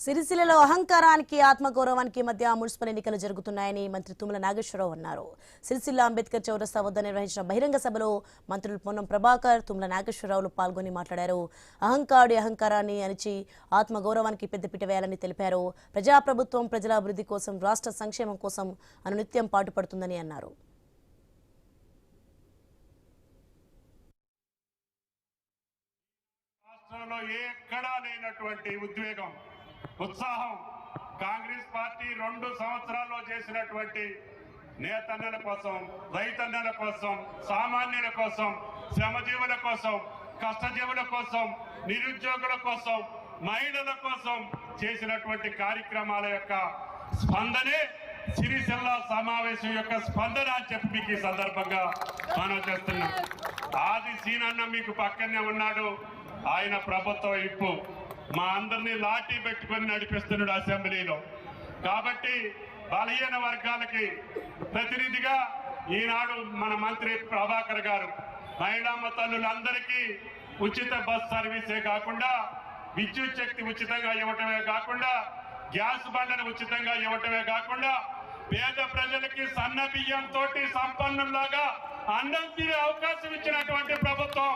సిరిసిల్లలో అహంకారానికి ఆత్మగౌరవానికి మధ్య మున్సిపల్ ఎన్నికలు జరుగుతున్నాయని మంత్రి తుమ్మల నాగేశ్వరరావు అన్నారు. సిరిసిల్ల అంబేద్కర్ చౌరస్తా వద్ద నిర్వహించిన బహిరంగ సభలో మంత్రులు పొన్నం ప్రభాకర్, తుమ్మల నాగేశ్వరరావులు పాల్గొని మాట్లాడారు. అహంకారాన్ని అణిచి ఆత్మగౌరవానికి పెద్దపీట వేయాలని తెలిపారు. ప్రజాప్రభుత్వం ప్రజల అభివృద్ధి కోసం, రాష్ట్ర సంక్షేమం కోసం అనునిత్యం పాటుపడుతుందని అన్నారు. ఎక్కడా లేనటువంటి ఉద్వేగం, ఉత్సాహం కాంగ్రెస్ పార్టీ 2 సంవత్సరాల్లో చేసినటువంటి నేతన్నల కోసం, రైతన్నల కోసం, సామాన్యుల కోసం, శ్రమజీవుల కోసం, కష్టజీవుల కోసం, నిరుద్యోగుల కోసం, మహిళల కోసం చేసినటువంటి కార్యక్రమాల యొక్క స్పందనే సిరిసిల్ల సమావేశం యొక్క స్పందన అని చెప్పి మీకు ఈ సందర్భంగా మనం చేస్తున్నాం. ఆది సీనన్న మీకు పక్కనే ఉన్నాడు. ఆయన ప్రభుత్వ ఇప్పు మా అందరినీ లాఠీ పెట్టుకొని నడిపిస్తున్నాడు అసెంబ్లీలో. కాబట్టి బలహీన వర్గాలకి ప్రతినిధిగా ఈనాడు మన మంత్రి ప్రభాకర్ గారు మహిళా తల్లులందరికీ ఉచిత బస్ సర్వీసే కాకుండా, విద్యుత్ శక్తి ఉచితంగా ఇవ్వటమే కాకుండా, గ్యాస్ బండను ఉచితంగా ఇవ్వటమే కాకుండా, పేద ప్రజలకి సన్న బియ్యం తోటి సంపన్నులాగా అన్నం తినే అవకాశం ఇచ్చినటువంటి ప్రభుత్వం